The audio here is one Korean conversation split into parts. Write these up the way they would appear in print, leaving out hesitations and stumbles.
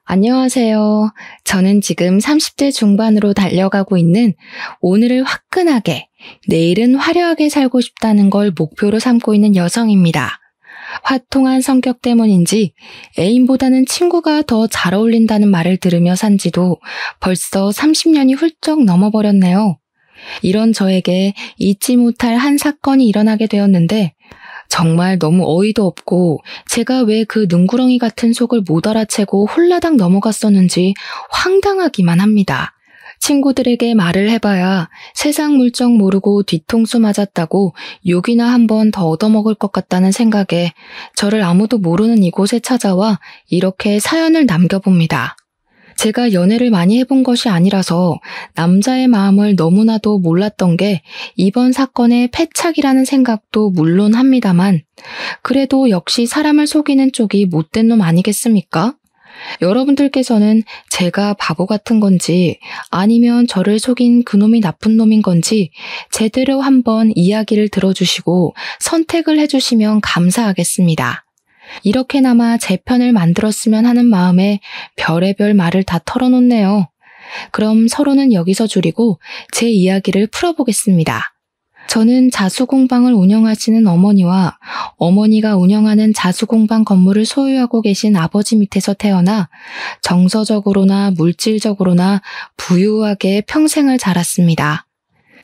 안녕하세요. 저는 지금 30대 중반으로 달려가고 있는 오늘을 화끈하게, 내일은 화려하게 살고 싶다는 걸 목표로 삼고 있는 여성입니다. 화통한 성격 때문인지 애인보다는 친구가 더 잘 어울린다는 말을 들으며 산 지도 벌써 30년이 훌쩍 넘어버렸네요. 이런 저에게 잊지 못할 한 사건이 일어나게 되었는데 정말 너무 어이도 없고 제가 왜 그 눈구렁이 같은 속을 못 알아채고 홀라당 넘어갔었는지 황당하기만 합니다. 친구들에게 말을 해봐야 세상 물정 모르고 뒤통수 맞았다고 욕이나 한 번 더 얻어먹을 것 같다는 생각에 저를 아무도 모르는 이곳에 찾아와 이렇게 사연을 남겨봅니다. 제가 연애를 많이 해본 것이 아니라서 남자의 마음을 너무나도 몰랐던 게 이번 사건의 패착이라는 생각도 물론 합니다만 그래도 역시 사람을 속이는 쪽이 못된 놈 아니겠습니까? 여러분들께서는 제가 바보 같은 건지 아니면 저를 속인 그놈이 나쁜 놈인 건지 제대로 한번 이야기를 들어주시고 선택을 해주시면 감사하겠습니다. 이렇게나마 제 편을 만들었으면 하는 마음에 별의별 말을 다 털어놓네요. 그럼 서로는 여기서 줄이고 제 이야기를 풀어보겠습니다. 저는 자수공방을 운영하시는 어머니와 어머니가 운영하는 자수공방 건물을 소유하고 계신 아버지 밑에서 태어나 정서적으로나 물질적으로나 부유하게 평생을 자랐습니다.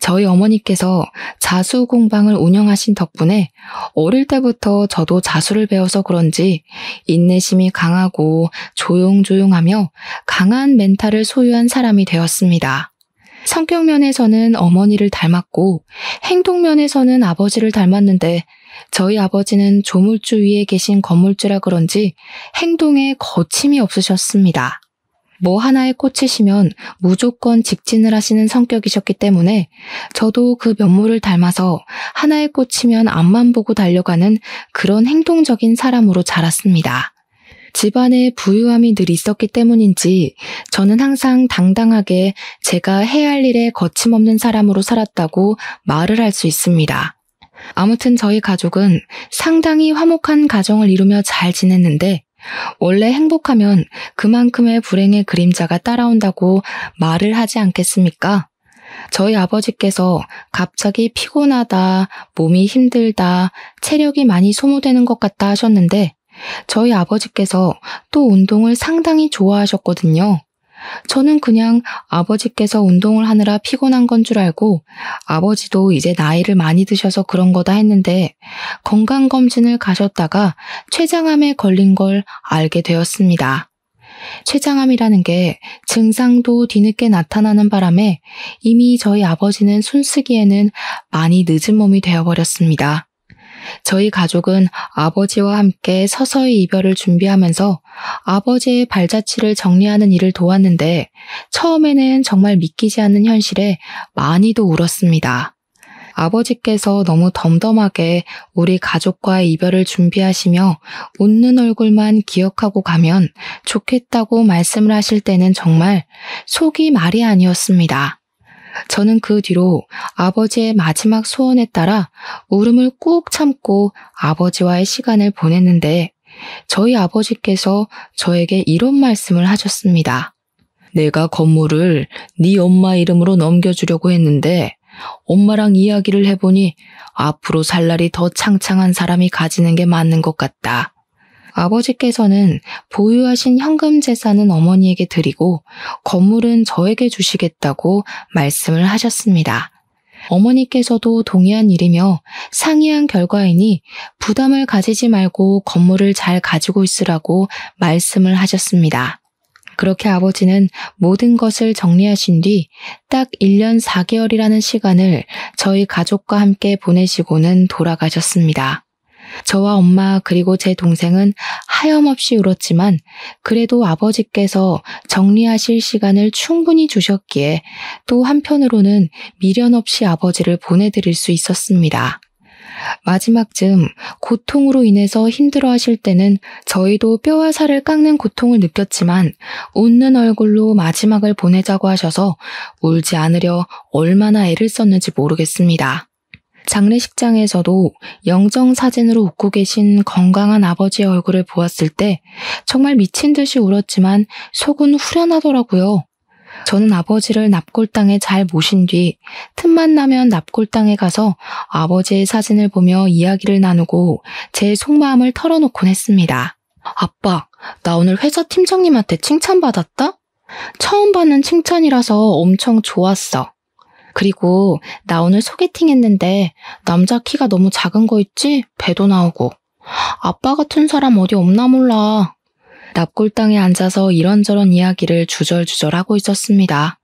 저희 어머니께서 자수공방을 운영하신 덕분에 어릴 때부터 저도 자수를 배워서 그런지 인내심이 강하고 조용조용하며 강한 멘탈을 소유한 사람이 되었습니다. 성격 면에서는 어머니를 닮았고 행동 면에서는 아버지를 닮았는데 저희 아버지는 조물주 위에 계신 건물주라 그런지 행동에 거침이 없으셨습니다. 뭐 하나에 꽂히시면 무조건 직진을 하시는 성격이셨기 때문에 저도 그 면모를 닮아서 하나에 꽂히면 앞만 보고 달려가는 그런 행동적인 사람으로 자랐습니다. 집안에 부유함이 늘 있었기 때문인지 저는 항상 당당하게 제가 해야 할 일에 거침없는 사람으로 살았다고 말을 할 수 있습니다. 아무튼 저희 가족은 상당히 화목한 가정을 이루며 잘 지냈는데 원래 행복하면 그만큼의 불행의 그림자가 따라온다고 말을 하지 않겠습니까? 저희 아버지께서 갑자기 피곤하다, 몸이 힘들다, 체력이 많이 소모되는 것 같다 하셨는데 저희 아버지께서 또 운동을 상당히 좋아하셨거든요. 저는 그냥 아버지께서 운동을 하느라 피곤한 건 줄 알고 아버지도 이제 나이를 많이 드셔서 그런 거다 했는데 건강검진을 가셨다가 췌장암에 걸린 걸 알게 되었습니다. 췌장암이라는 게 증상도 뒤늦게 나타나는 바람에 이미 저희 아버지는 숨쓰기에는 많이 늦은 몸이 되어버렸습니다. 저희 가족은 아버지와 함께 서서히 이별을 준비하면서 아버지의 발자취를 정리하는 일을 도왔는데 처음에는 정말 믿기지 않는 현실에 많이도 울었습니다. 아버지께서 너무 덤덤하게 우리 가족과의 이별을 준비하시며 웃는 얼굴만 기억하고 가면 좋겠다고 말씀을 하실 때는 정말 속이 말이 아니었습니다. 저는 그 뒤로 아버지의 마지막 소원에 따라 울음을 꾹 참고 아버지와의 시간을 보냈는데 저희 아버지께서 저에게 이런 말씀을 하셨습니다. 내가 건물을 네 엄마 이름으로 넘겨주려고 했는데 엄마랑 이야기를 해보니 앞으로 살 날이 더 창창한 사람이 가지는 게 맞는 것 같다. 아버지께서는 보유하신 현금 재산은 어머니에게 드리고 건물은 저에게 주시겠다고 말씀을 하셨습니다. 어머니께서도 동의한 일이며 상의한 결과이니 부담을 가지지 말고 건물을 잘 가지고 있으라고 말씀을 하셨습니다. 그렇게 아버지는 모든 것을 정리하신 뒤 딱 1년 4개월이라는 시간을 저희 가족과 함께 보내시고는 돌아가셨습니다. 저와 엄마 그리고 제 동생은 하염없이 울었지만 그래도 아버지께서 정리하실 시간을 충분히 주셨기에 또 한편으로는 미련 없이 아버지를 보내드릴 수 있었습니다. 마지막쯤 고통으로 인해서 힘들어하실 때는 저희도 뼈와 살을 깎는 고통을 느꼈지만 웃는 얼굴로 마지막을 보내자고 하셔서 울지 않으려 얼마나 애를 썼는지 모르겠습니다. 장례식장에서도 영정사진으로 웃고 계신 건강한 아버지의 얼굴을 보았을 때 정말 미친 듯이 울었지만 속은 후련하더라고요. 저는 아버지를 납골당에 잘 모신 뒤 틈만 나면 납골당에 가서 아버지의 사진을 보며 이야기를 나누고 제 속마음을 털어놓곤 했습니다. 아빠, 나 오늘 회사 팀장님한테 칭찬받았다? 처음 받는 칭찬이라서 엄청 좋았어. 그리고 나 오늘 소개팅 했는데 남자 키가 너무 작은 거 있지? 배도 나오고. 아빠 같은 사람 어디 없나 몰라. 납골당에 앉아서 이런저런 이야기를 주절주절 하고 있었습니다.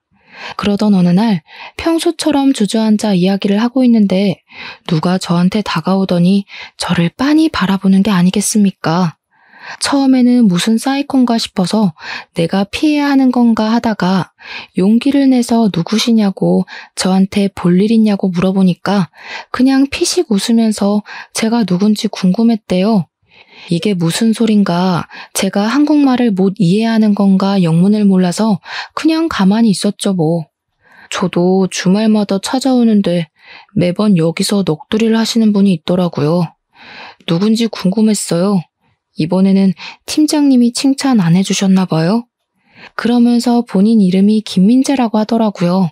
그러던 어느 날 평소처럼 주저앉아 이야기를 하고 있는데 누가 저한테 다가오더니 저를 빤히 바라보는 게 아니겠습니까? 처음에는 무슨 사이콘가 싶어서 내가 피해야 하는 건가 하다가 용기를 내서 누구시냐고 저한테 볼 일 있냐고 물어보니까 그냥 피식 웃으면서 제가 누군지 궁금했대요. 이게 무슨 소린가, 제가 한국말을 못 이해하는 건가 영문을 몰라서 그냥 가만히 있었죠 뭐. 저도 주말마다 찾아오는데 매번 여기서 넋두리를 하시는 분이 있더라고요. 누군지 궁금했어요. 이번에는 팀장님이 칭찬 안 해주셨나 봐요. 그러면서 본인 이름이 김민재라고 하더라고요.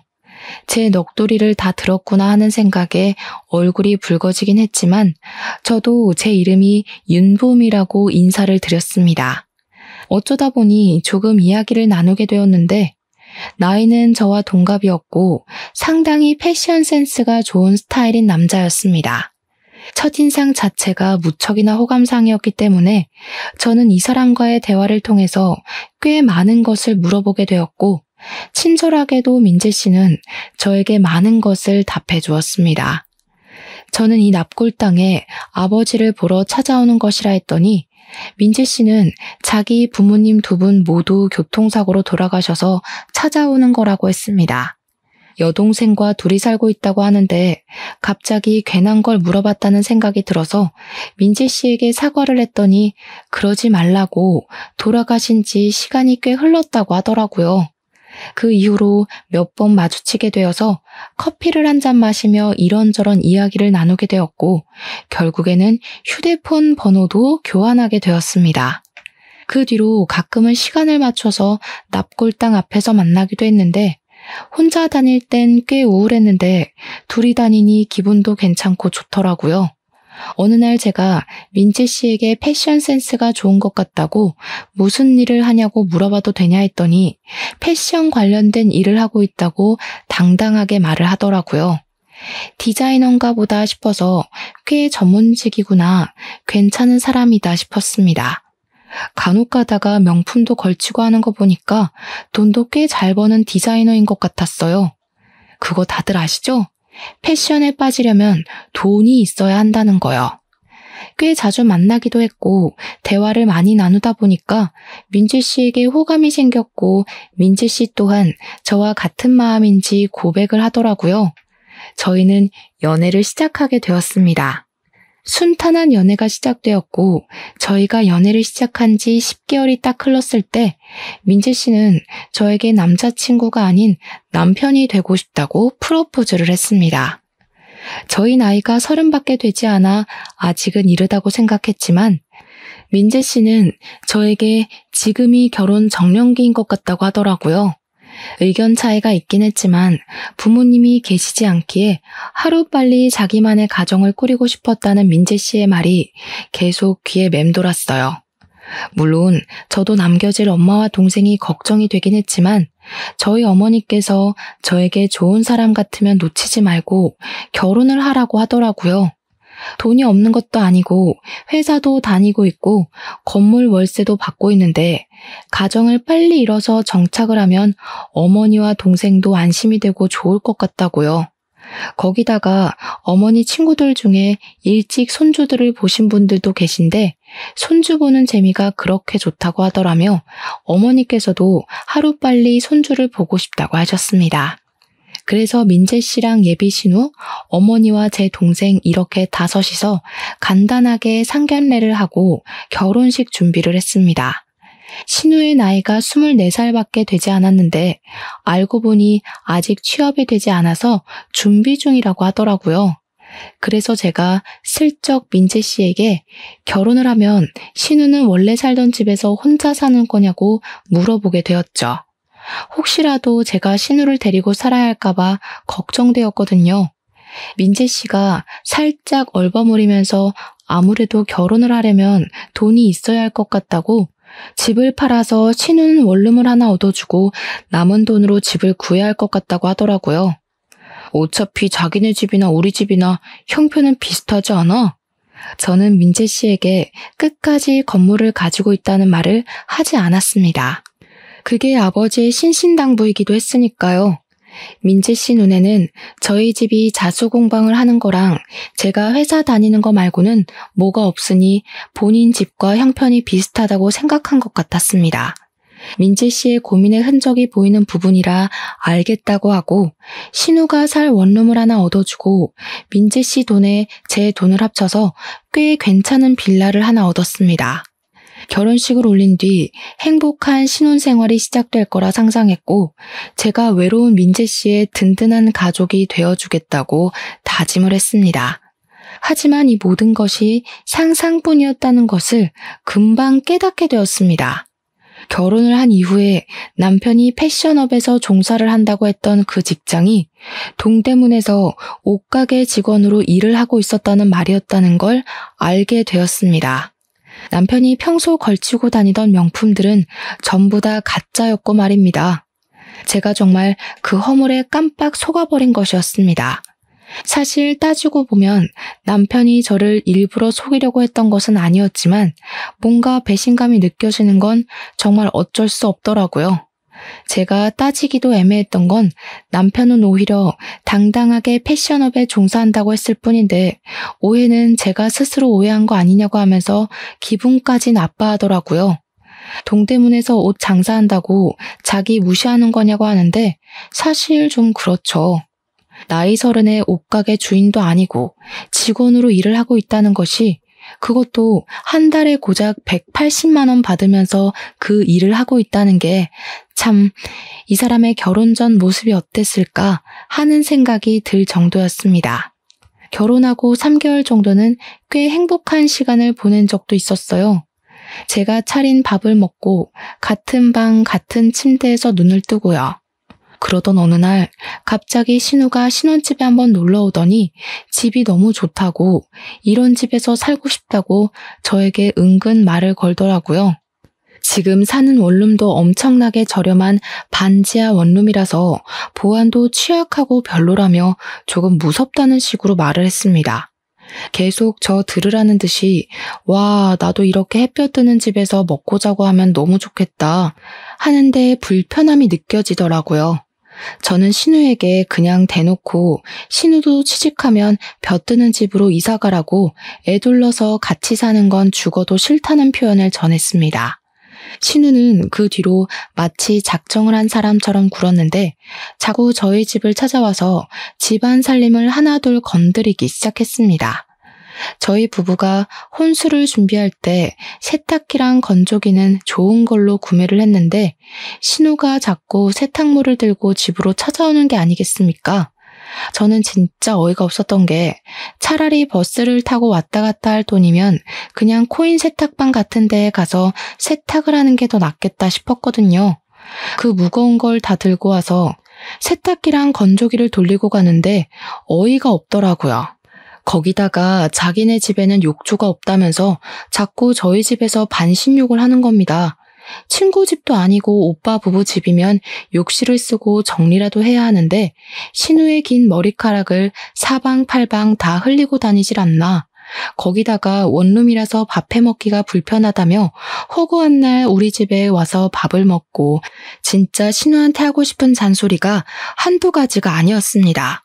제 넋두리를 다 들었구나 하는 생각에 얼굴이 붉어지긴 했지만 저도 제 이름이 윤봄이라고 인사를 드렸습니다. 어쩌다 보니 조금 이야기를 나누게 되었는데 나이는 저와 동갑이었고 상당히 패션 센스가 좋은 스타일인 남자였습니다. 첫인상 자체가 무척이나 호감상이었기 때문에 저는 이 사람과의 대화를 통해서 꽤 많은 것을 물어보게 되었고 친절하게도 민재 씨는 저에게 많은 것을 답해 주었습니다. 저는 이 납골당에 아버지를 보러 찾아오는 것이라 했더니 민재 씨는 자기 부모님 두 분 모두 교통사고로 돌아가셔서 찾아오는 거라고 했습니다. 여동생과 둘이 살고 있다고 하는데 갑자기 괜한 걸 물어봤다는 생각이 들어서 민재 씨에게 사과를 했더니 그러지 말라고 돌아가신 지 시간이 꽤 흘렀다고 하더라고요. 그 이후로 몇 번 마주치게 되어서 커피를 한 잔 마시며 이런저런 이야기를 나누게 되었고 결국에는 휴대폰 번호도 교환하게 되었습니다. 그 뒤로 가끔은 시간을 맞춰서 납골당 앞에서 만나기도 했는데 혼자 다닐 땐 꽤 우울했는데 둘이 다니니 기분도 괜찮고 좋더라고요. 어느 날 제가 민재 씨에게 패션 센스가 좋은 것 같다고 무슨 일을 하냐고 물어봐도 되냐 했더니 패션 관련된 일을 하고 있다고 당당하게 말을 하더라고요. 디자이너인가 보다 싶어서 꽤 전문직이구나, 괜찮은 사람이다 싶었습니다. 간혹 가다가 명품도 걸치고 하는 거 보니까 돈도 꽤 잘 버는 디자이너인 것 같았어요. 그거 다들 아시죠? 패션에 빠지려면 돈이 있어야 한다는 거요. 꽤 자주 만나기도 했고 대화를 많이 나누다 보니까 민재 씨에게 호감이 생겼고 민재 씨 또한 저와 같은 마음인지 고백을 하더라고요. 저희는 연애를 시작하게 되었습니다. 순탄한 연애가 시작되었고 저희가 연애를 시작한 지 10개월이 딱 흘렀을 때 민재 씨는 저에게 남자친구가 아닌 남편이 되고 싶다고 프로포즈를 했습니다. 저희 나이가 30밖에 되지 않아 아직은 이르다고 생각했지만 민재 씨는 저에게 지금이 결혼 정년기인 것 같다고 하더라고요. 의견 차이가 있긴 했지만 부모님이 계시지 않기에 하루빨리 자기만의 가정을 꾸리고 싶었다는 민재 씨의 말이 계속 귀에 맴돌았어요. 물론 저도 남겨질 엄마와 동생이 걱정이 되긴 했지만 저희 어머니께서 저에게 좋은 사람 같으면 놓치지 말고 결혼을 하라고 하더라고요. 돈이 없는 것도 아니고 회사도 다니고 있고 건물 월세도 받고 있는데 가정을 빨리 이뤄서 정착을 하면 어머니와 동생도 안심이 되고 좋을 것 같다고요. 거기다가 어머니 친구들 중에 일찍 손주들을 보신 분들도 계신데 손주 보는 재미가 그렇게 좋다고 하더라며 어머니께서도 하루빨리 손주를 보고 싶다고 하셨습니다. 그래서 민재 씨랑 예비 신우, 어머니와 제 동생 이렇게 다섯이서 간단하게 상견례를 하고 결혼식 준비를 했습니다. 신우의 나이가 24살밖에 되지 않았는데 알고 보니 아직 취업이 되지 않아서 준비 중이라고 하더라고요. 그래서 제가 슬쩍 민재 씨에게 결혼을 하면 신우는 원래 살던 집에서 혼자 사는 거냐고 물어보게 되었죠. 혹시라도 제가 신우를 데리고 살아야 할까봐 걱정되었거든요. 민재 씨가 살짝 얼버무리면서 아무래도 결혼을 하려면 돈이 있어야 할 것 같다고 집을 팔아서 신우는 원룸을 하나 얻어주고 남은 돈으로 집을 구해야 할 것 같다고 하더라고요. 어차피 자기네 집이나 우리 집이나 형편은 비슷하지 않아? 저는 민재 씨에게 끝까지 건물을 가지고 있다는 말을 하지 않았습니다. 그게 아버지의 신신당부이기도 했으니까요. 민재 씨 눈에는 저희 집이 자수공방을 하는 거랑 제가 회사 다니는 거 말고는 뭐가 없으니 본인 집과 형편이 비슷하다고 생각한 것 같았습니다. 민재 씨의 고민의 흔적이 보이는 부분이라 알겠다고 하고 신우가 살 원룸을 하나 얻어주고 민재 씨 돈에 제 돈을 합쳐서 꽤 괜찮은 빌라를 하나 얻었습니다. 결혼식을 올린 뒤 행복한 신혼생활이 시작될 거라 상상했고 제가 외로운 민재 씨의 든든한 가족이 되어주겠다고 다짐을 했습니다. 하지만 이 모든 것이 상상뿐이었다는 것을 금방 깨닫게 되었습니다. 결혼을 한 이후에 남편이 패션업에서 종사를 한다고 했던 그 직장이 동대문에서 옷가게 직원으로 일을 하고 있었다는 말이었다는 걸 알게 되었습니다. 남편이 평소 걸치고 다니던 명품들은 전부 다 가짜였고 말입니다. 제가 정말 그 허물에 깜빡 속아버린 것이었습니다. 사실 따지고 보면 남편이 저를 일부러 속이려고 했던 것은 아니었지만 뭔가 배신감이 느껴지는 건 정말 어쩔 수 없더라고요. 제가 따지기도 애매했던 건 남편은 오히려 당당하게 패션업에 종사한다고 했을 뿐인데 오해는 제가 스스로 오해한 거 아니냐고 하면서 기분까지 나빠하더라고요. 동대문에서 옷 장사한다고 자기 무시하는 거냐고 하는데 사실 좀 그렇죠. 나이 30에 옷가게 주인도 아니고 직원으로 일을 하고 있다는 것이 그것도 한 달에 고작 180만 원 받으면서 그 일을 하고 있다는 게 참 이 사람의 결혼 전 모습이 어땠을까 하는 생각이 들 정도였습니다. 결혼하고 3개월 정도는 꽤 행복한 시간을 보낸 적도 있었어요. 제가 차린 밥을 먹고 같은 방 같은 침대에서 눈을 뜨고요. 그러던 어느 날 갑자기 신우가 신혼집에 한번 놀러 오더니 집이 너무 좋다고 이런 집에서 살고 싶다고 저에게 은근 말을 걸더라고요. 지금 사는 원룸도 엄청나게 저렴한 반지하 원룸이라서 보안도 취약하고 별로라며 조금 무섭다는 식으로 말을 했습니다. 계속 저 들으라는 듯이 와, 나도 이렇게 햇볕 드는 집에서 먹고 자고 하면 너무 좋겠다 하는데 불편함이 느껴지더라고요. 저는 신우에게 그냥 대놓고 신우도 취직하면 볕드는 집으로 이사가라고 애둘러서 같이 사는 건 죽어도 싫다는 표현을 전했습니다. 신우는 그 뒤로 마치 작정을 한 사람처럼 굴었는데 자꾸 저희 집을 찾아와서 집안 살림을 하나둘 건드리기 시작했습니다. 저희 부부가 혼수를 준비할 때 세탁기랑 건조기는 좋은 걸로 구매를 했는데 신우가 자꾸 세탁물을 들고 집으로 찾아오는 게 아니겠습니까? 저는 진짜 어이가 없었던 게 차라리 버스를 타고 왔다 갔다 할 돈이면 그냥 코인 세탁방 같은 데에 가서 세탁을 하는 게 더 낫겠다 싶었거든요. 그 무거운 걸 다 들고 와서 세탁기랑 건조기를 돌리고 가는데 어이가 없더라고요. 거기다가 자기네 집에는 욕조가 없다면서 자꾸 저희 집에서 반신욕을 하는 겁니다. 친구 집도 아니고 오빠 부부 집이면 욕실을 쓰고 정리라도 해야 하는데 신우의 긴 머리카락을 사방팔방 다 흘리고 다니질 않나. 거기다가 원룸이라서 밥 해먹기가 불편하다며 허구한 날 우리 집에 와서 밥을 먹고 진짜 신우한테 하고 싶은 잔소리가 한두 가지가 아니었습니다.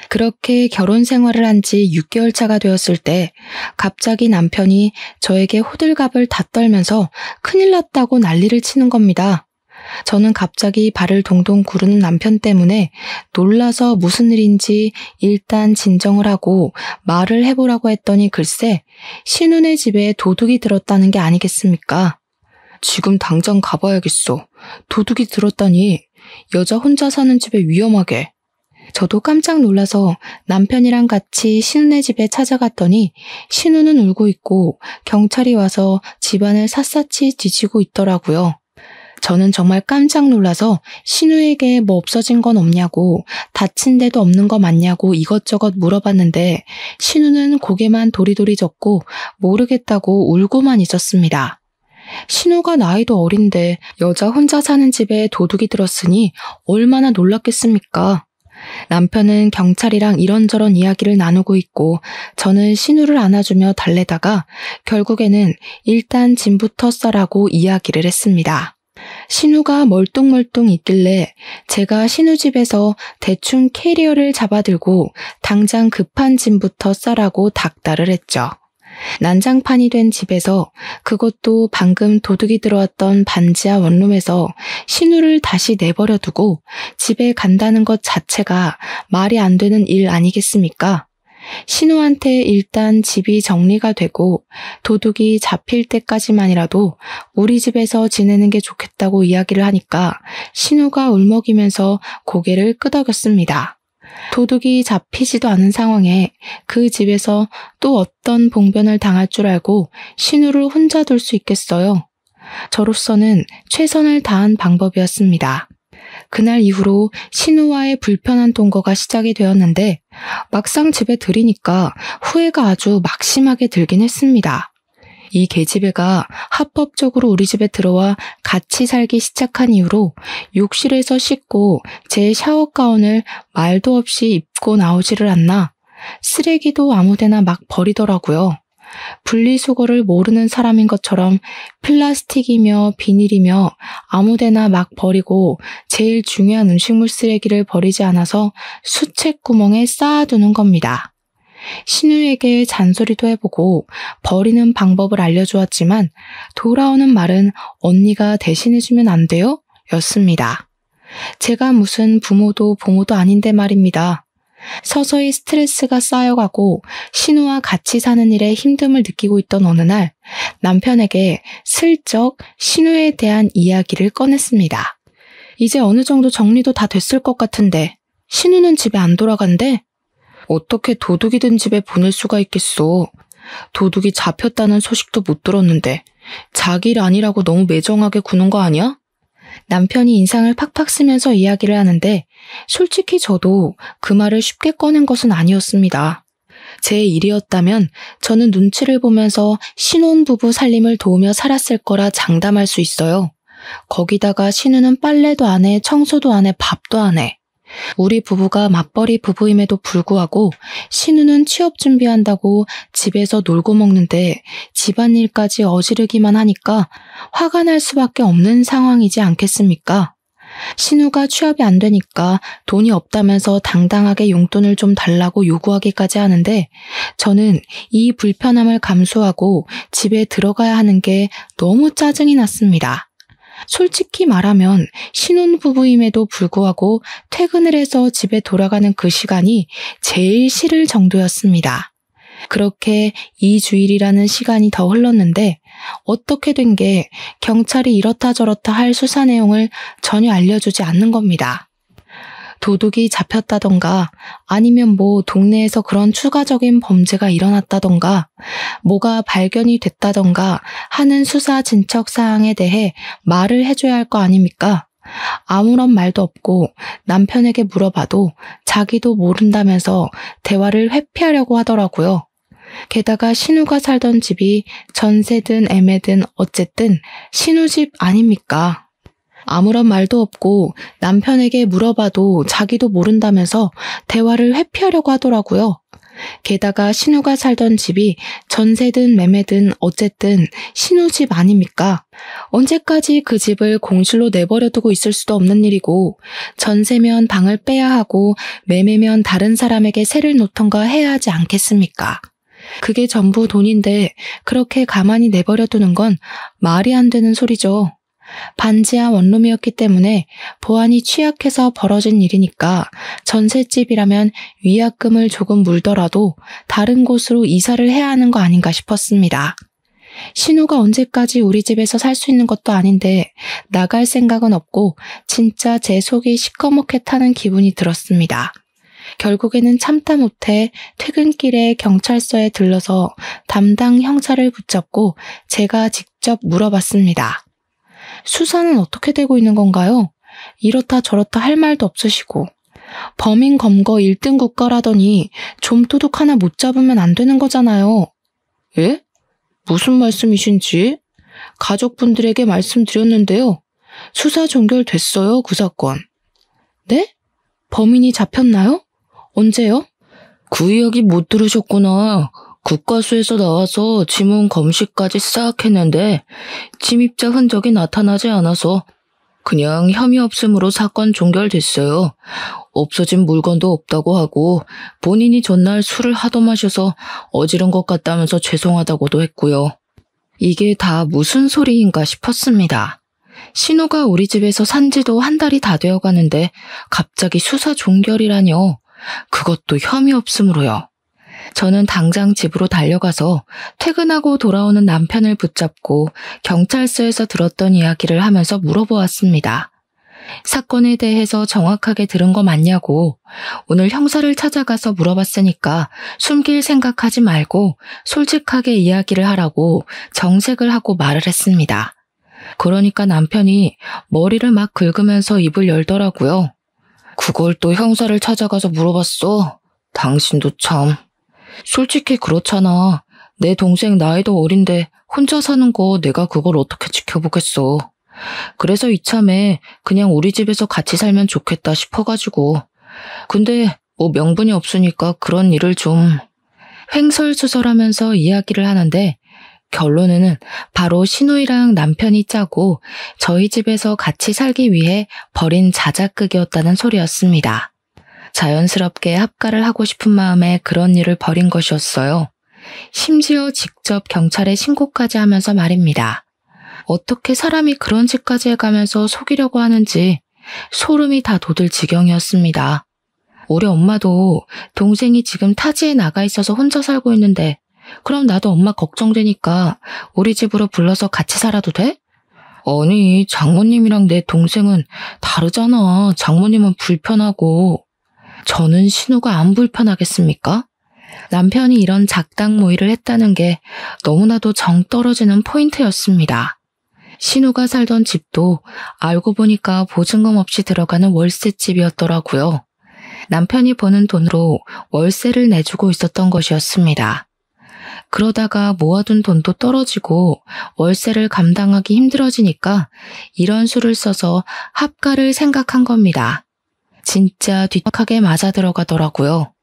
그렇게 결혼 생활을 한 지 6개월 차가 되었을 때 갑자기 남편이 저에게 호들갑을 다 떨면서 큰일 났다고 난리를 치는 겁니다. 저는 갑자기 발을 동동 구르는 남편 때문에 놀라서 무슨 일인지 일단 진정을 하고 말을 해보라고 했더니 글쎄 신우네 집에 도둑이 들었다는 게 아니겠습니까? 지금 당장 가봐야겠어. 도둑이 들었다니. 여자 혼자 사는 집에 위험하게. 저도 깜짝 놀라서 남편이랑 같이 신우네 집에 찾아갔더니 신우는 울고 있고 경찰이 와서 집안을 샅샅이 뒤지고 있더라고요. 저는 정말 깜짝 놀라서 신우에게 뭐 없어진 건 없냐고, 다친 데도 없는 거 맞냐고 이것저것 물어봤는데 신우는 고개만 도리도리 젓고 모르겠다고 울고만 있었습니다. 신우가 나이도 어린데 여자 혼자 사는 집에 도둑이 들었으니 얼마나 놀랐겠습니까? 남편은 경찰이랑 이런저런 이야기를 나누고 있고 저는 신우를 안아주며 달래다가 결국에는 일단 짐부터 싸라고 이야기를 했습니다. 신우가 멀뚱멀뚱 있길래 제가 신우 집에서 대충 캐리어를 잡아들고 당장 급한 짐부터 싸라고 닥달을 했죠. 난장판이 된 집에서, 그것도 방금 도둑이 들어왔던 반지하 원룸에서 신우를 다시 내버려 두고 집에 간다는 것 자체가 말이 안 되는 일 아니겠습니까? 신우한테 일단 집이 정리가 되고 도둑이 잡힐 때까지만이라도 우리 집에서 지내는 게 좋겠다고 이야기를 하니까 신우가 울먹이면서 고개를 끄덕였습니다. 도둑이 잡히지도 않은 상황에 그 집에서 또 어떤 봉변을 당할 줄 알고 신우를 혼자 둘 수 있겠어요. 저로서는 최선을 다한 방법이었습니다. 그날 이후로 신우와의 불편한 동거가 시작이 되었는데 막상 집에 들이니까 후회가 아주 막심하게 들긴 했습니다. 이 계집애가 합법적으로 우리 집에 들어와 같이 살기 시작한 이후로 욕실에서 씻고 제 샤워 가운을 말도 없이 입고 나오지를 않나 쓰레기도 아무데나 막 버리더라고요. 분리수거를 모르는 사람인 것처럼 플라스틱이며 비닐이며 아무데나 막 버리고 제일 중요한 음식물 쓰레기를 버리지 않아서 수채구멍에 쌓아두는 겁니다. 신우에게 잔소리도 해보고 버리는 방법을 알려주었지만 돌아오는 말은 언니가 대신해주면 안 돼요? 였습니다. 제가 무슨 부모도 보모도 아닌데 말입니다. 서서히 스트레스가 쌓여가고 신우와 같이 사는 일에 힘듦을 느끼고 있던 어느 날 남편에게 슬쩍 신우에 대한 이야기를 꺼냈습니다. 이제 어느 정도 정리도 다 됐을 것 같은데 신우는 집에 안 돌아간대? 어떻게 도둑이 든 집에 보낼 수가 있겠소. 도둑이 잡혔다는 소식도 못 들었는데 자기 일 아니라고 너무 매정하게 구는 거 아니야? 남편이 인상을 팍팍 쓰면서 이야기를 하는데 솔직히 저도 그 말을 쉽게 꺼낸 것은 아니었습니다. 제 일이었다면 저는 눈치를 보면서 신혼부부 살림을 도우며 살았을 거라 장담할 수 있어요. 거기다가 신우는 빨래도 안 해, 청소도 안 해, 밥도 안 해. 우리 부부가 맞벌이 부부임에도 불구하고 신우는 취업 준비한다고 집에서 놀고 먹는데 집안일까지 어지르기만 하니까 화가 날 수밖에 없는 상황이지 않겠습니까? 신우가 취업이 안 되니까 돈이 없다면서 당당하게 용돈을 좀 달라고 요구하기까지 하는데 저는 이 불편함을 감수하고 집에 들어가야 하는 게 너무 짜증이 났습니다. 솔직히 말하면 신혼부부임에도 불구하고 퇴근을 해서 집에 돌아가는 그 시간이 제일 싫을 정도였습니다. 그렇게 2주일이라는 시간이 더 흘렀는데 어떻게 된 게 경찰이 이렇다 저렇다 할 수사 내용을 전혀 알려주지 않는 겁니다. 도둑이 잡혔다던가 아니면 뭐 동네에서 그런 추가적인 범죄가 일어났다던가 뭐가 발견이 됐다던가 하는 수사 진척 사항에 대해 말을 해줘야 할 거 아닙니까? 아무런 말도 없고 남편에게 물어봐도 자기도 모른다면서 대화를 회피하려고 하더라고요. 게다가 신우가 살던 집이 전세든 애매든 어쨌든 신우 집 아닙니까? 아무런 말도 없고 남편에게 물어봐도 자기도 모른다면서 대화를 회피하려고 하더라고요. 게다가 신우가 살던 집이 전세든 매매든 어쨌든 신우 집 아닙니까? 언제까지 그 집을 공실로 내버려두고 있을 수도 없는 일이고 전세면 방을 빼야 하고 매매면 다른 사람에게 세를 놓던가 해야 하지 않겠습니까? 그게 전부 돈인데 그렇게 가만히 내버려두는 건 말이 안 되는 소리죠. 반지하 원룸이었기 때문에 보안이 취약해서 벌어진 일이니까 전셋집이라면 위약금을 조금 물더라도 다른 곳으로 이사를 해야 하는 거 아닌가 싶었습니다. 신우가 언제까지 우리 집에서 살 수 있는 것도 아닌데 나갈 생각은 없고 진짜 제 속이 시커멓게 타는 기분이 들었습니다. 결국에는 참다 못해 퇴근길에 경찰서에 들러서 담당 형사를 붙잡고 제가 직접 물어봤습니다. 수사는 어떻게 되고 있는 건가요? 이렇다 저렇다 할 말도 없으시고 범인 검거 1등 국가라더니 좀도둑 하나 못 잡으면 안 되는 거잖아요. 예? 무슨 말씀이신지? 가족분들에게 말씀드렸는데요. 수사 종결됐어요, 그 사건. 네? 범인이 잡혔나요? 언제요? 그 이야기 못 들으셨구나. 국과수에서 나와서 지문 검시까지 싹 했는데 침입자 흔적이 나타나지 않아서 그냥 혐의 없음으로 사건 종결됐어요. 없어진 물건도 없다고 하고 본인이 전날 술을 하도 마셔서 어지른 것 같다면서 죄송하다고도 했고요. 이게 다 무슨 소리인가 싶었습니다. 신우가 우리 집에서 산 지도 한 달이 다 되어 가는데 갑자기 수사 종결이라뇨. 그것도 혐의 없음으로요. 저는 당장 집으로 달려가서 퇴근하고 돌아오는 남편을 붙잡고 경찰서에서 들었던 이야기를 하면서 물어보았습니다. 사건에 대해서 정확하게 들은 거 맞냐고, 오늘 형사를 찾아가서 물어봤으니까 숨길 생각하지 말고 솔직하게 이야기를 하라고 정색을 하고 말을 했습니다. 그러니까 남편이 머리를 막 긁으면서 입을 열더라고요. 그걸 또 형사를 찾아가서 물어봤어? 당신도 참. 솔직히 그렇잖아. 내 동생 나이도 어린데 혼자 사는 거 내가 그걸 어떻게 지켜보겠어. 그래서 이참에 그냥 우리 집에서 같이 살면 좋겠다 싶어가지고. 근데 뭐 명분이 없으니까 그런 일을 좀 횡설수설하면서 이야기를 하는데 결론에는 바로 신우이랑 남편이 짜고 저희 집에서 같이 살기 위해 벌인 자작극이었다는 소리였습니다. 자연스럽게 합가를 하고 싶은 마음에 그런 일을 벌인 것이었어요. 심지어 직접 경찰에 신고까지 하면서 말입니다. 어떻게 사람이 그런 짓까지 해가면서 속이려고 하는지 소름이 다 돋을 지경이었습니다. 우리 엄마도 동생이 지금 타지에 나가 있어서 혼자 살고 있는데 그럼 나도 엄마 걱정되니까 우리 집으로 불러서 같이 살아도 돼? 아니, 장모님이랑 내 동생은 다르잖아. 장모님은 불편하고. 저는 신우가 안 불편하겠습니까? 남편이 이런 작당 모의를 했다는 게 너무나도 정 떨어지는 포인트였습니다. 신우가 살던 집도 알고 보니까 보증금 없이 들어가는 월세집이었더라고요. 남편이 버는 돈으로 월세를 내주고 있었던 것이었습니다. 그러다가 모아둔 돈도 떨어지고 월세를 감당하기 힘들어지니까 이런 수를 써서 합가를 생각한 겁니다. 진짜 뒷박하게 맞아 들어가더라고요.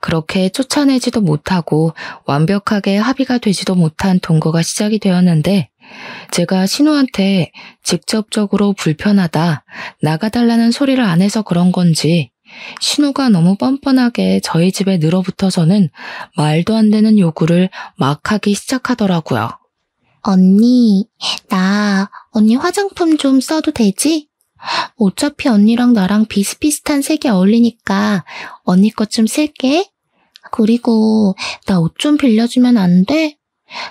그렇게 쫓아내지도 못하고 완벽하게 합의가 되지도 못한 동거가 시작이 되었는데 제가 신우한테 직접적으로 불편하다, 나가달라는 소리를 안 해서 그런 건지 신우가 너무 뻔뻔하게 저희 집에 늘어붙어서는 말도 안 되는 요구를 막 하기 시작하더라고요. 언니 화장품 좀 써도 되지? 어차피 언니랑 나랑 비슷비슷한 색이 어울리니까 언니 것 좀 쓸게. 그리고 나 옷 좀 빌려주면 안 돼?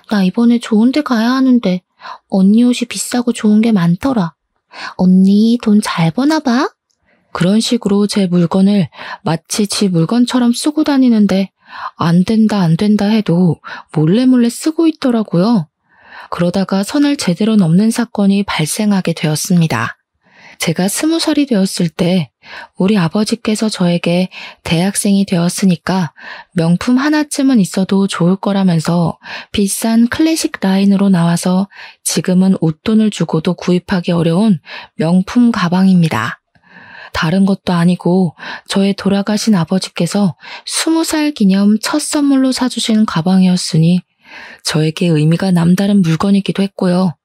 나 이번에 좋은 데 가야 하는데 언니 옷이 비싸고 좋은 게 많더라. 언니 돈 잘 버나 봐? 그런 식으로 제 물건을 마치 지 물건처럼 쓰고 다니는데 안 된다 해도 몰래 쓰고 있더라고요. 그러다가 선을 제대로 넘는 사건이 발생하게 되었습니다. 제가 20살이 되었을 때 우리 아버지께서 저에게 대학생이 되었으니까 명품 하나쯤은 있어도 좋을 거라면서 비싼 클래식 라인으로 나와서 지금은 웃돈을 주고도 구입하기 어려운 명품 가방입니다. 다른 것도 아니고 저의 돌아가신 아버지께서 20살 기념 첫 선물로 사주신 가방이었으니 저에게 의미가 남다른 물건이기도 했고요.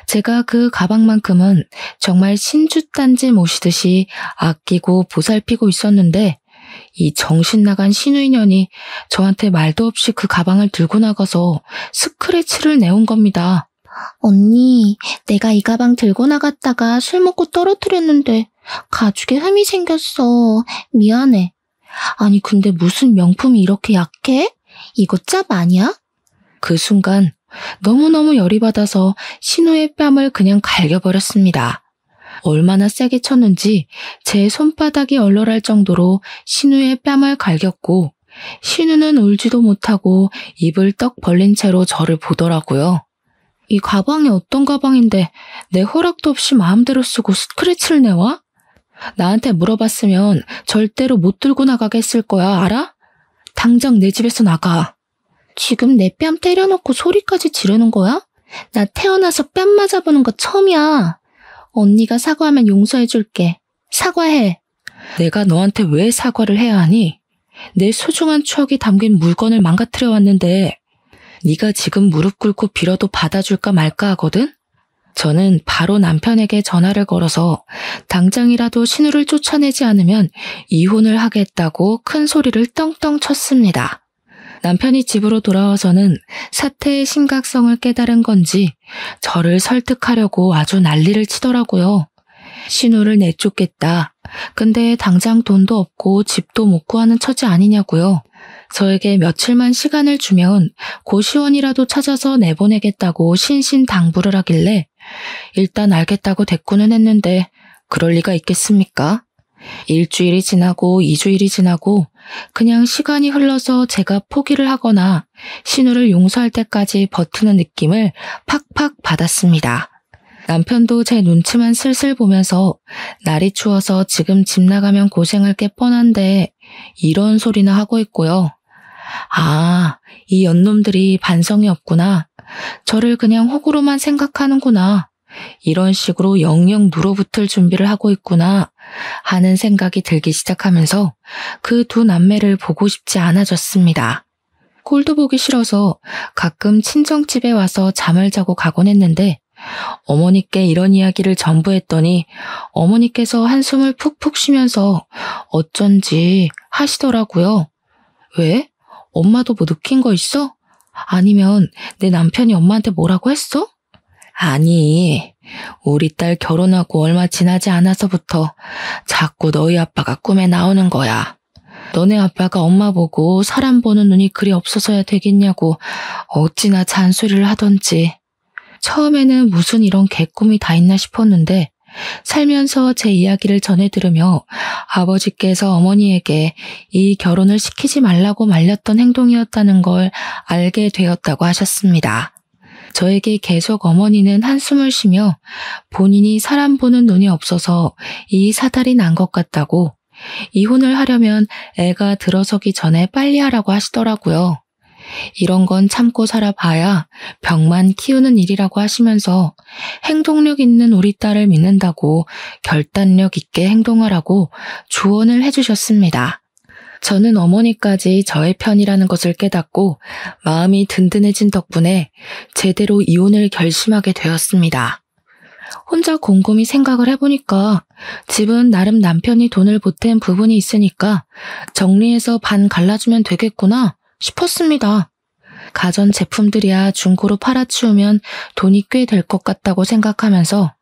제가 그 가방만큼은 정말 신주단지 모시듯이 아끼고 보살피고 있었는데 이 정신 나간 신우인연이 저한테 말도 없이 그 가방을 들고 나가서 스크래치를 내온 겁니다. 언니, 내가 이 가방 들고 나갔다가 술 먹고 떨어뜨렸는데 가죽에 흠이 생겼어. 미안해. 아니 근데 무슨 명품이 이렇게 약해? 이거 짭 아니야? 그 순간 너무너무 열이 받아서 신우의 뺨을 그냥 갈겨버렸습니다. 얼마나 세게 쳤는지 제 손바닥이 얼얼할 정도로 신우의 뺨을 갈겼고 신우는 울지도 못하고 입을 떡 벌린 채로 저를 보더라고요. 이 가방이 어떤 가방인데 내 허락도 없이 마음대로 쓰고 스크래치를 내와? 나한테 물어봤으면 절대로 못 들고 나가게 했을 거야, 알아? 당장 내 집에서 나가. 지금 내 뺨 때려놓고 소리까지 지르는 거야? 나 태어나서 뺨 맞아보는 거 처음이야. 언니가 사과하면 용서해줄게. 사과해. 내가 너한테 왜 사과를 해야 하니? 내 소중한 추억이 담긴 물건을 망가뜨려 왔는데 네가 지금 무릎 꿇고 빌어도 받아줄까 말까 하거든? 저는 바로 남편에게 전화를 걸어서 당장이라도 신우를 쫓아내지 않으면 이혼을 하겠다고 큰 소리를 떵떵 쳤습니다. 남편이 집으로 돌아와서는 사태의 심각성을 깨달은 건지 저를 설득하려고 아주 난리를 치더라고요. 신우를 내쫓겠다. 근데 당장 돈도 없고 집도 못 구하는 처지 아니냐고요. 저에게 며칠만 시간을 주면 고시원이라도 찾아서 내보내겠다고 신신당부를 하길래 일단 알겠다고 대꾸는 했는데 그럴 리가 있겠습니까? 일주일이 지나고 2주일이 지나고 그냥 시간이 흘러서 제가 포기를 하거나 신우를 용서할 때까지 버티는 느낌을 팍팍 받았습니다. 남편도 제 눈치만 슬슬 보면서 날이 추워서 지금 집 나가면 고생할 게 뻔한데 이런 소리나 하고 있고요. 아, 이 연놈들이 반성이 없구나. 저를 그냥 호구로만 생각하는구나. 이런 식으로 영영 눌어붙을 준비를 하고 있구나 하는 생각이 들기 시작하면서 그 두 남매를 보고 싶지 않아졌습니다. 꼴도 보기 싫어서 가끔 친정집에 와서 잠을 자고 가곤 했는데 어머니께 이런 이야기를 전부 했더니 어머니께서 한숨을 푹푹 쉬면서 어쩐지 하시더라고요. 왜? 엄마도 뭐 느낀 거 있어? 아니면 내 남편이 엄마한테 뭐라고 했어? 아니, 우리 딸 결혼하고 얼마 지나지 않아서부터 자꾸 너희 아빠가 꿈에 나오는 거야. 너네 아빠가 엄마 보고 사람 보는 눈이 그리 없어서야 되겠냐고 어찌나 잔소리를 하던지. 처음에는 무슨 이런 개꿈이 다 있나 싶었는데 살면서 제 이야기를 전해 들으며 아버지께서 어머니에게 이 결혼을 시키지 말라고 말렸던 행동이었다는 걸 알게 되었다고 하셨습니다. 저에게 계속 어머니는 한숨을 쉬며 본인이 사람 보는 눈이 없어서 이 사달이 난 것 같다고 이혼을 하려면 애가 들어서기 전에 빨리 하라고 하시더라고요. 이런 건 참고 살아봐야 병만 키우는 일이라고 하시면서 행동력 있는 우리 딸을 믿는다고 결단력 있게 행동하라고 조언을 해주셨습니다. 저는 어머니까지 저의 편이라는 것을 깨닫고 마음이 든든해진 덕분에 제대로 이혼을 결심하게 되었습니다. 혼자 곰곰이 생각을 해보니까 집은 나름 남편이 돈을 보탠 부분이 있으니까 정리해서 반 갈라주면 되겠구나 싶었습니다. 가전 제품들이야 중고로 팔아치우면 돈이 꽤 될 것 같다고 생각하면서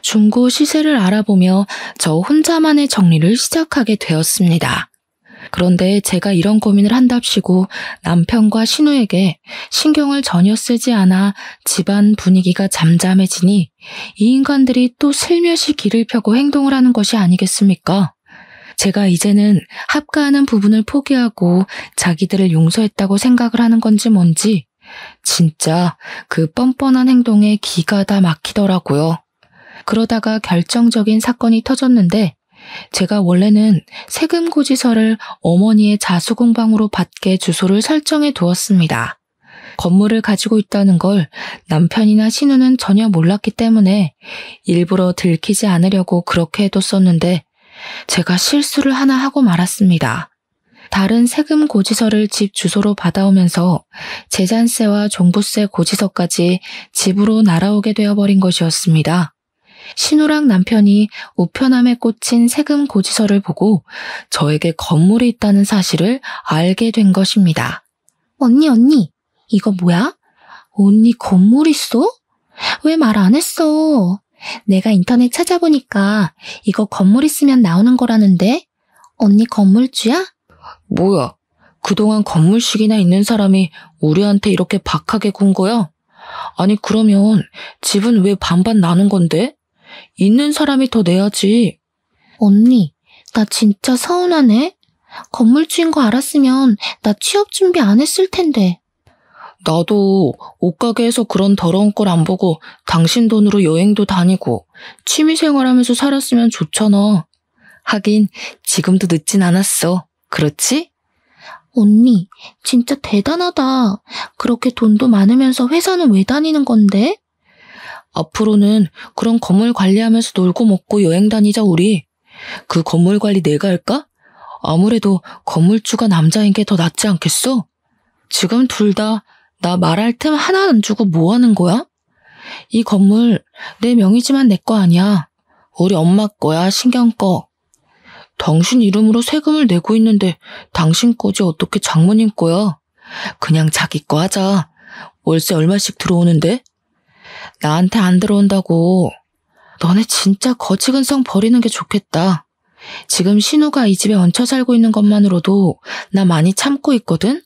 중고 시세를 알아보며 저 혼자만의 정리를 시작하게 되었습니다. 그런데 제가 이런 고민을 한답시고 남편과 신우에게 신경을 전혀 쓰지 않아 집안 분위기가 잠잠해지니 이 인간들이 또 슬며시 길을 펴고 행동을 하는 것이 아니겠습니까? 제가 이제는 합가하는 부분을 포기하고 자기들을 용서했다고 생각을 하는 건지 뭔지 진짜 그 뻔뻔한 행동에 기가 다 막히더라고요. 그러다가 결정적인 사건이 터졌는데 제가 원래는 세금 고지서를 어머니의 자수공방으로 받게 주소를 설정해 두었습니다. 건물을 가지고 있다는 걸 남편이나 신우는 전혀 몰랐기 때문에 일부러 들키지 않으려고 그렇게 해뒀었는데 제가 실수를 하나 하고 말았습니다. 다른 세금 고지서를 집 주소로 받아오면서 재산세와 종부세 고지서까지 집으로 날아오게 되어버린 것이었습니다. 신우랑 남편이 우편함에 꽂힌 세금 고지서를 보고 저에게 건물이 있다는 사실을 알게 된 것입니다. 언니, 이거 뭐야? 언니 건물 있어? 왜 말 안 했어? 내가 인터넷 찾아보니까 이거 건물 있으면 나오는 거라는데? 언니 건물주야? 뭐야, 그동안 건물식이나 있는 사람이 우리한테 이렇게 박하게 군 거야? 아니 그러면 집은 왜 반반 나눈 건데? 있는 사람이 더 내야지. 언니, 나 진짜 서운하네. 건물주인 거 알았으면 나 취업 준비 안 했을 텐데. 나도 옷가게에서 그런 더러운 걸 안 보고 당신 돈으로 여행도 다니고 취미생활하면서 살았으면 좋잖아. 하긴 지금도 늦진 않았어. 그렇지? 언니, 진짜 대단하다. 그렇게 돈도 많으면서 회사는 왜 다니는 건데? 앞으로는 그런 건물 관리하면서 놀고 먹고 여행 다니자 우리. 그 건물 관리 내가 할까? 아무래도 건물주가 남자인 게 더 낫지 않겠어? 지금 둘 다 나 말할 틈 하나 안 주고 뭐 하는 거야? 이 건물 내 명의지만 내 거 아니야. 우리 엄마 거야, 신경 꺼. 당신 이름으로 세금을 내고 있는데 당신 거지 어떻게 장모님 거야? 그냥 자기 거 하자. 월세 얼마씩 들어오는데? 나한테 안 들어온다고. 너네 진짜 거지근성 버리는 게 좋겠다. 지금 신우가 이 집에 얹혀 살고 있는 것만으로도 나 많이 참고 있거든?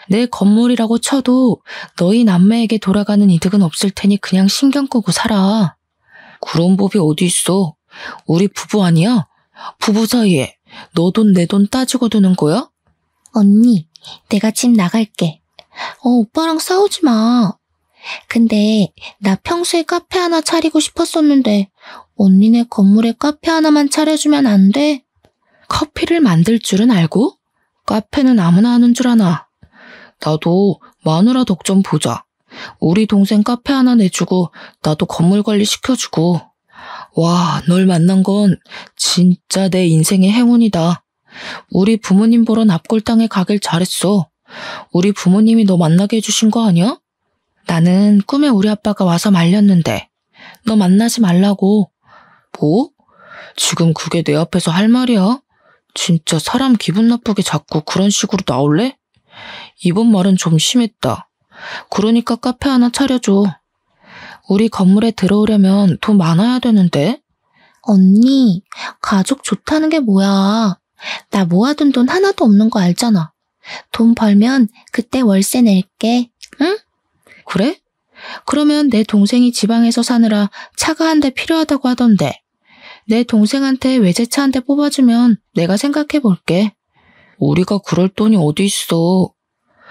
내 건물이라고 쳐도 너희 남매에게 돌아가는 이득은 없을 테니 그냥 신경 끄고 살아. 그런 법이 어디 있어? 우리 부부 아니야? 부부 사이에 너 돈 내 돈 따지고 드는 거야? 언니, 내가 집 나갈게. 오빠랑 싸우지 마. 근데 나 평소에 카페 하나 차리고 싶었었는데 언니네 건물에 카페 하나만 차려주면 안 돼? 커피를 만들 줄은 알고? 카페는 아무나 하는 줄 아나. 나도 마누라 덕 좀 보자. 우리 동생 카페 하나 내주고 나도 건물 관리 시켜주고. 와, 널 만난 건 진짜 내 인생의 행운이다. 우리 부모님 보러 납골당에 가길 잘했어. 우리 부모님이 너 만나게 해주신 거 아니야? 나는 꿈에 우리 아빠가 와서 말렸는데 너 만나지 말라고. 뭐? 지금 그게 내 앞에서 할 말이야? 진짜 사람 기분 나쁘게 자꾸 그런 식으로 나올래? 이번 말은 좀 심했다. 그러니까 카페 하나 차려줘. 우리 건물에 들어오려면 돈 많아야 되는데. 언니, 가족 좋다는 게 뭐야. 나 모아둔 돈 하나도 없는 거 알잖아. 돈 벌면 그때 월세 낼게. 응? 그래? 그러면 내 동생이 지방에서 사느라 차가 한 대 필요하다고 하던데. 내 동생한테 외제차 한 대 뽑아주면 내가 생각해 볼게. 우리가 그럴 돈이 어디 있어.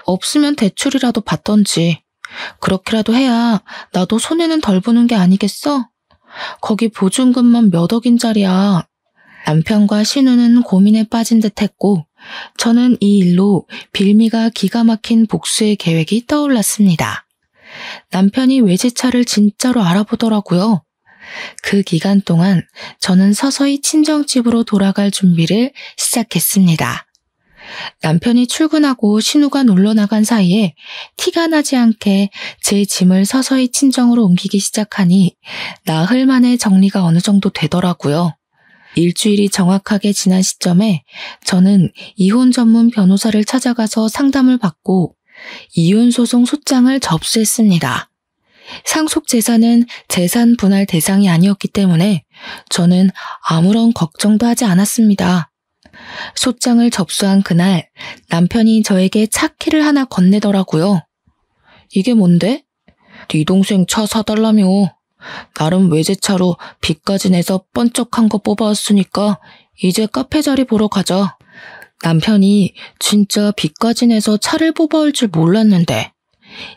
없으면 대출이라도 받던지. 그렇게라도 해야 나도 손해는 덜 보는 게 아니겠어? 거기 보증금만 몇 억인짜리야. 남편과 신우는 고민에 빠진 듯 했고 저는 이 일로 빌미가 기가 막힌 복수의 계획이 떠올랐습니다. 남편이 외제차를 진짜로 알아보더라고요. 그 기간 동안 저는 서서히 친정집으로 돌아갈 준비를 시작했습니다. 남편이 출근하고 신우가 놀러 나간 사이에 티가 나지 않게 제 짐을 서서히 친정으로 옮기기 시작하니 나흘 만에 정리가 어느 정도 되더라고요. 일주일이 정확하게 지난 시점에 저는 이혼 전문 변호사를 찾아가서 상담을 받고 이혼소송 소장을 접수했습니다. 상속 재산은 재산 분할 대상이 아니었기 때문에 저는 아무런 걱정도 하지 않았습니다. 소장을 접수한 그날 남편이 저에게 차 키를 하나 건네더라고요. 이게 뭔데? 네 동생 차 사달라며. 나름 외제차로 빚까지 내서 번쩍한 거 뽑아왔으니까 이제 카페 자리 보러 가자. 남편이 진짜 빚까지 내서 차를 뽑아올 줄 몰랐는데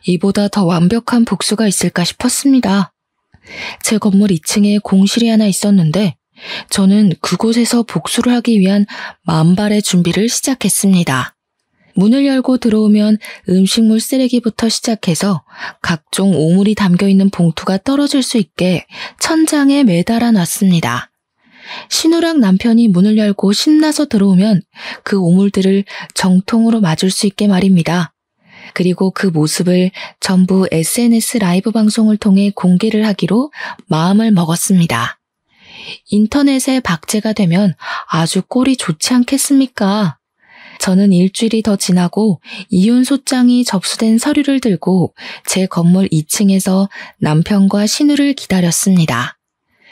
이보다 더 완벽한 복수가 있을까 싶었습니다. 제 건물 2층에 공실이 하나 있었는데 저는 그곳에서 복수를 하기 위한 만발의 준비를 시작했습니다. 문을 열고 들어오면 음식물 쓰레기부터 시작해서 각종 오물이 담겨있는 봉투가 떨어질 수 있게 천장에 매달아 놨습니다. 신우랑 남편이 문을 열고 신나서 들어오면 그 오물들을 정통으로 맞을 수 있게 말입니다. 그리고 그 모습을 전부 SNS 라이브 방송을 통해 공개를 하기로 마음을 먹었습니다. 인터넷에 박제가 되면 아주 꼴이 좋지 않겠습니까? 저는 일주일이 더 지나고 이혼 소장이 접수된 서류를 들고 제 건물 2층에서 남편과 신우를 기다렸습니다.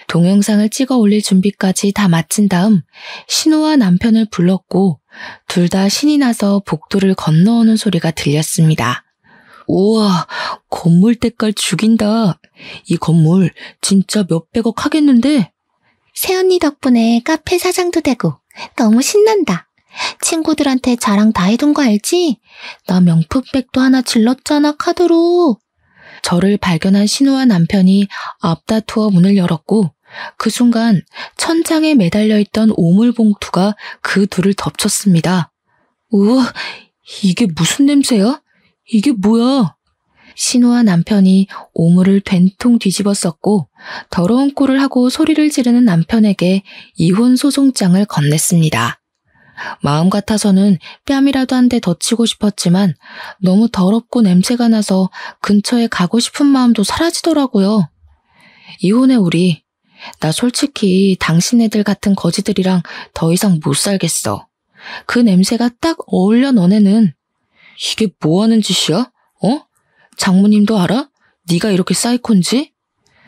동영상을 찍어 올릴 준비까지 다 마친 다음 신우와 남편을 불렀고 둘 다 신이 나서 복도를 건너오는 소리가 들렸습니다. 우와, 건물 때깔 죽인다. 이 건물 진짜 몇백억 하겠는데? 새언니 덕분에 카페 사장도 되고 너무 신난다. 친구들한테 자랑 다 해둔 거 알지? 나 명품백도 하나 질렀잖아, 카드로. 저를 발견한 신우와 남편이 앞다투어 문을 열었고 그 순간 천장에 매달려 있던 오물봉투가 그 둘을 덮쳤습니다. 우와, 이게 무슨 냄새야? 이게 뭐야? 신우와 남편이 오물을 된통 뒤집어 썼고 더러운 꼴을 하고 소리를 지르는 남편에게 이혼 소송장을 건넸습니다. 마음 같아서는 뺨이라도 한 대 더 치고 싶었지만 너무 더럽고 냄새가 나서 근처에 가고 싶은 마음도 사라지더라고요. 이혼해 우리. 나 솔직히 당신네들 같은 거지들이랑 더 이상 못 살겠어. 그 냄새가 딱 어울려 너네는. 이게 뭐하는 짓이야? 장모님도 알아? 네가 이렇게 사이콘지?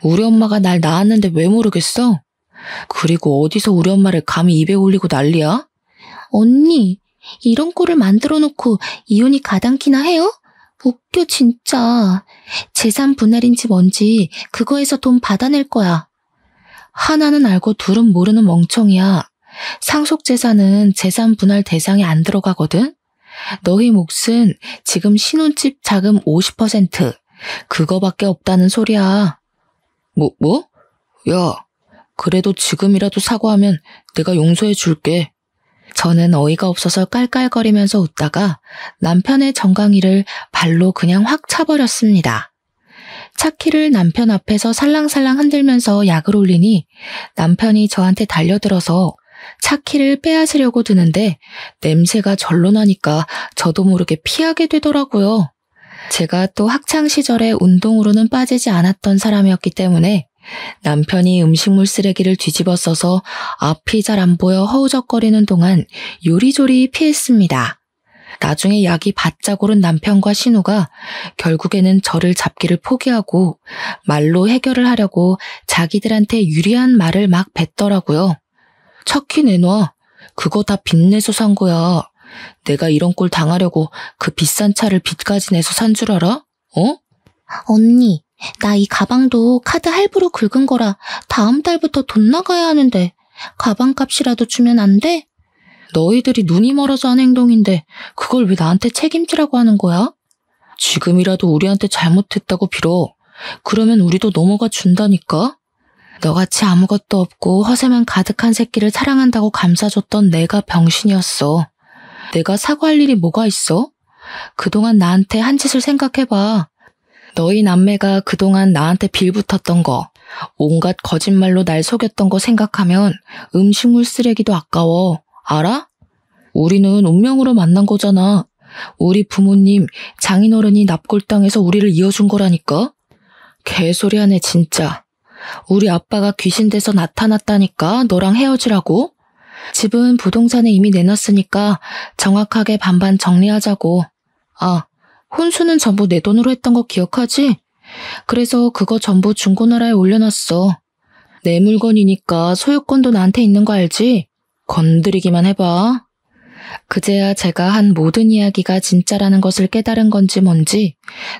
우리 엄마가 날 낳았는데 왜 모르겠어? 그리고 어디서 우리 엄마를 감히 입에 올리고 난리야? 언니, 이런 꼴을 만들어 놓고 이혼이 가당키나 해요? 웃겨 진짜. 재산 분할인지 뭔지 그거에서 돈 받아낼 거야. 하나는 알고 둘은 모르는 멍청이야. 상속재산은 재산 분할 대상에 안 들어가거든? 너희 몫은 지금 신혼집 자금 50%, 그거밖에 없다는 소리야. 뭐? 야, 그래도 지금이라도 사과하면 내가 용서해 줄게. 저는 어이가 없어서 깔깔거리면서 웃다가 남편의 정강이를 발로 그냥 확 차버렸습니다. 차키를 남편 앞에서 살랑살랑 흔들면서 약을 올리니 남편이 저한테 달려들어서 차키를 빼앗으려고 드는데 냄새가 절로 나니까 저도 모르게 피하게 되더라고요. 제가 또 학창시절에 운동으로는 빠지지 않았던 사람이었기 때문에 남편이 음식물 쓰레기를 뒤집어 써서 앞이 잘 안 보여 허우적거리는 동안 요리조리 피했습니다. 나중에 약이 바짝 오른 남편과 신우가 결국에는 저를 잡기를 포기하고 말로 해결을 하려고 자기들한테 유리한 말을 막 뱉더라고요. 차키 내놔. 그거 다 빚내서 산 거야. 내가 이런 꼴 당하려고 그 비싼 차를 빚까지 내서 산 줄 알아? 언니, 나 이 가방도 카드 할부로 긁은 거라 다음 달부터 돈 나가야 하는데 가방값이라도 주면 안 돼? 너희들이 눈이 멀어서 한 행동인데 그걸 왜 나한테 책임지라고 하는 거야? 지금이라도 우리한테 잘못했다고 빌어. 그러면 우리도 넘어가 준다니까? 너같이 아무것도 없고 허세만 가득한 새끼를 사랑한다고 감싸줬던 내가 병신이었어. 내가 사과할 일이 뭐가 있어? 그동안 나한테 한 짓을 생각해봐. 너희 남매가 그동안 나한테 빌붙었던 거, 온갖 거짓말로 날 속였던 거 생각하면 음식물 쓰레기도 아까워. 알아? 우리는 운명으로 만난 거잖아. 우리 부모님, 장인어른이 납골당해서 우리를 이어준 거라니까? 개소리 하네 진짜. 우리 아빠가 귀신 돼서 나타났다니까 너랑 헤어지라고? 집은 부동산에 이미 내놨으니까 정확하게 반반 정리하자고. 아, 혼수는 전부 내 돈으로 했던 거 기억하지? 그래서 그거 전부 중고나라에 올려놨어. 내 물건이니까 소유권도 나한테 있는 거 알지? 건드리기만 해봐. 그제야 제가 한 모든 이야기가 진짜라는 것을 깨달은 건지 뭔지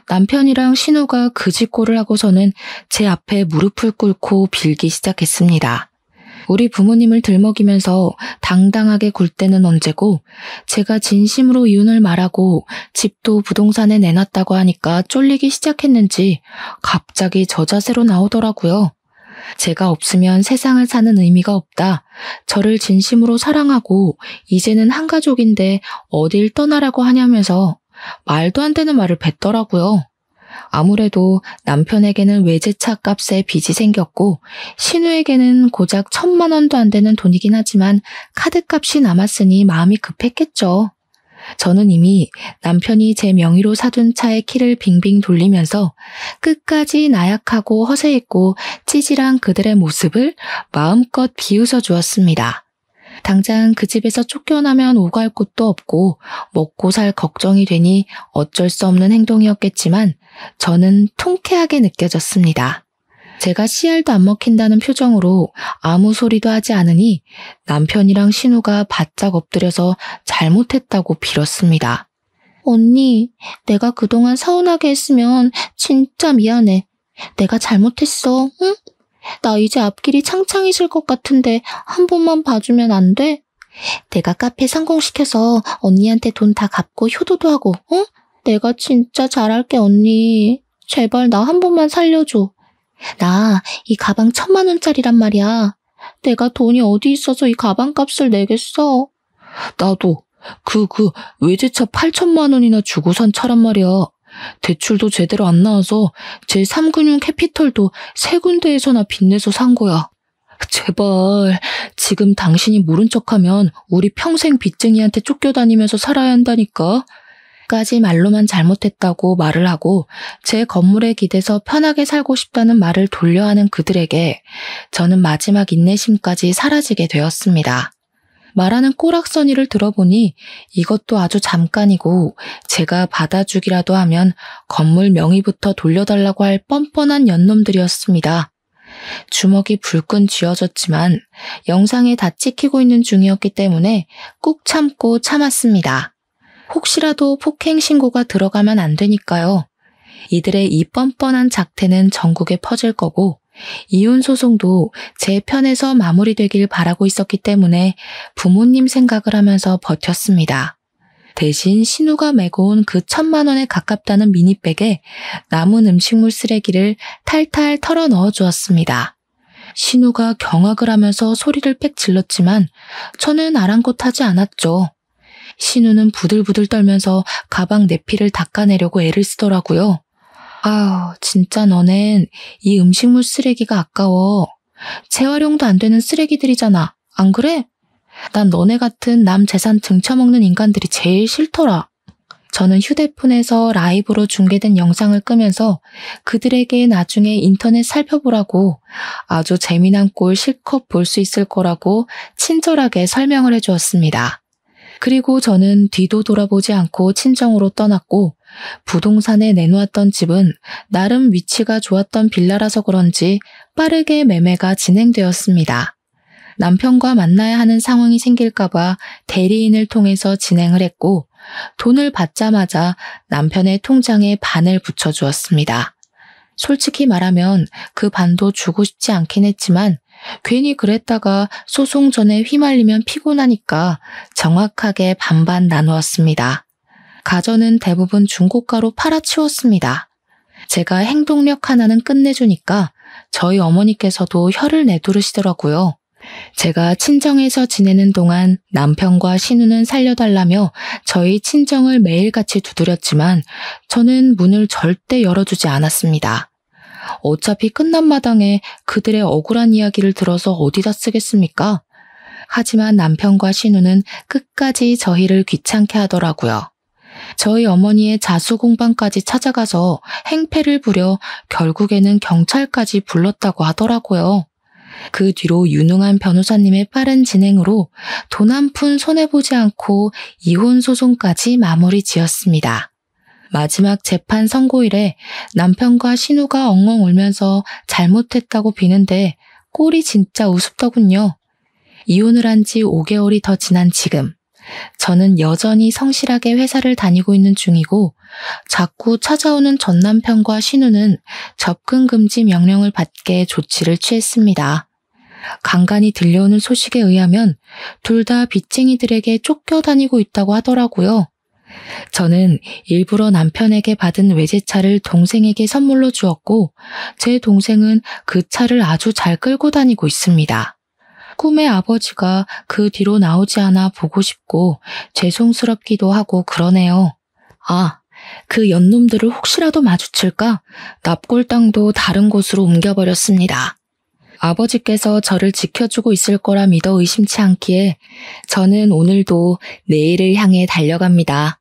남편이랑 신우가 그 짓꼴을 하고서는 제 앞에 무릎을 꿇고 빌기 시작했습니다. 우리 부모님을 들먹이면서 당당하게 굴 때는 언제고 제가 진심으로 이혼을 말하고 집도 부동산에 내놨다고 하니까 쫄리기 시작했는지 갑자기 저 자세로 나오더라고요. 제가 없으면 세상을 사는 의미가 없다. 저를 진심으로 사랑하고 이제는 한 가족인데 어딜 떠나라고 하냐면서 말도 안 되는 말을 뱉더라고요. 아무래도 남편에게는 외제차 값에 빚이 생겼고 신우에게는 고작 1,000만 원도 안 되는 돈이긴 하지만 카드값이 남았으니 마음이 급했겠죠. 저는 이미 남편이 제 명의로 사둔 차의 키를 빙빙 돌리면서 끝까지 나약하고 허세있고 찌질한 그들의 모습을 마음껏 비웃어 주었습니다. 당장 그 집에서 쫓겨나면 오갈 곳도 없고 먹고 살 걱정이 되니 어쩔 수 없는 행동이었겠지만 저는 통쾌하게 느껴졌습니다. 제가 씨알도 안 먹힌다는 표정으로 아무 소리도 하지 않으니 남편이랑 신우가 바짝 엎드려서 잘못했다고 빌었습니다. 언니, 내가 그동안 서운하게 했으면 진짜 미안해. 내가 잘못했어, 응? 나 이제 앞길이 창창해질 것 같은데 한 번만 봐주면 안 돼? 내가 카페 성공시켜서 언니한테 돈 다 갚고 효도도 하고, 응? 내가 진짜 잘할게, 언니. 제발 나 한 번만 살려줘. 나 이 가방 1,000만 원짜리란 말이야. 내가 돈이 어디 있어서 이 가방 값을 내겠어. 나도 그 외제차 8천만 원이나 주고 산 차란 말이야. 대출도 제대로 안 나와서 제 3금융 캐피털도 세 군데에서나 빚내서 산 거야. 제발 지금 당신이 모른 척하면 우리 평생 빚쟁이한테 쫓겨다니면서 살아야 한다니까. 까지 말로만 잘못했다고 말을 하고 제 건물에 기대서 편하게 살고 싶다는 말을 돌려하는 그들에게 저는 마지막 인내심까지 사라지게 되었습니다. 말하는 꼬락서니를 들어보니 이것도 아주 잠깐이고 제가 받아주기라도 하면 건물 명의부터 돌려달라고 할 뻔뻔한 연놈들이었습니다. 주먹이 불끈 쥐어졌지만 영상에 다 찍히고 있는 중이었기 때문에 꾹 참고 참았습니다. 혹시라도 폭행 신고가 들어가면 안 되니까요. 이들의 이 뻔뻔한 작태는 전국에 퍼질 거고 이혼 소송도 제 편에서 마무리되길 바라고 있었기 때문에 부모님 생각을 하면서 버텼습니다. 대신 신우가 메고 온 그 1,000만 원에 가깝다는 미니백에 남은 음식물 쓰레기를 탈탈 털어 넣어 주었습니다. 신우가 경악을 하면서 소리를 빽 질렀지만 저는 아랑곳하지 않았죠. 신우는 부들부들 떨면서 가방 내피를 닦아내려고 애를 쓰더라고요. 아우, 진짜 너넨 이 음식물 쓰레기가 아까워. 재활용도 안 되는 쓰레기들이잖아. 안 그래? 난 너네 같은 남 재산 등쳐먹는 인간들이 제일 싫더라. 저는 휴대폰에서 라이브로 중계된 영상을 끄면서 그들에게 나중에 인터넷 살펴보라고 아주 재미난 꼴 실컷 볼 수 있을 거라고 친절하게 설명을 해주었습니다. 그리고 저는 뒤도 돌아보지 않고 친정으로 떠났고 부동산에 내놓았던 집은 나름 위치가 좋았던 빌라라서 그런지 빠르게 매매가 진행되었습니다. 남편과 만나야 하는 상황이 생길까봐 대리인을 통해서 진행을 했고 돈을 받자마자 남편의 통장에 반을 붙여주었습니다. 솔직히 말하면 그 반도 주고 싶지 않긴 했지만 괜히 그랬다가 소송 전에 휘말리면 피곤하니까 정확하게 반반 나누었습니다. 가전은 대부분 중고가로 팔아치웠습니다. 제가 행동력 하나는 끝내주니까 저희 어머니께서도 혀를 내두르시더라고요. 제가 친정에서 지내는 동안 남편과 신우는 살려달라며 저희 친정을 매일같이 두드렸지만 저는 문을 절대 열어주지 않았습니다. 어차피 끝난 마당에 그들의 억울한 이야기를 들어서 어디다 쓰겠습니까? 하지만 남편과 신우는 끝까지 저희를 귀찮게 하더라고요. 저희 어머니의 자수공방까지 찾아가서 행패를 부려 결국에는 경찰까지 불렀다고 하더라고요. 그 뒤로 유능한 변호사님의 빠른 진행으로 돈 한 푼 손해보지 않고 이혼 소송까지 마무리 지었습니다. 마지막 재판 선고일에 남편과 신우가 엉엉 울면서 잘못했다고 비는데 꼴이 진짜 우습더군요. 이혼을 한 지 5개월이 더 지난 지금 저는 여전히 성실하게 회사를 다니고 있는 중이고 자꾸 찾아오는 전 남편과 신우는 접근 금지 명령을 받게 조치를 취했습니다. 간간히 들려오는 소식에 의하면 둘 다 빚쟁이들에게 쫓겨다니고 있다고 하더라고요. 저는 일부러 남편에게 받은 외제차를 동생에게 선물로 주었고 제 동생은 그 차를 아주 잘 끌고 다니고 있습니다. 꿈의 아버지가 그 뒤로 나오지 않아 보고 싶고 죄송스럽기도 하고 그러네요. 아, 그 연놈들을 혹시라도 마주칠까 납골당도 다른 곳으로 옮겨버렸습니다. 아버지께서 저를 지켜주고 있을 거라 믿어 의심치 않기에 저는 오늘도 내일을 향해 달려갑니다.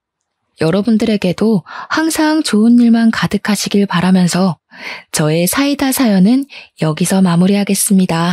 여러분들에게도 항상 좋은 일만 가득하시길 바라면서 저의 사이다 사연은 여기서 마무리하겠습니다.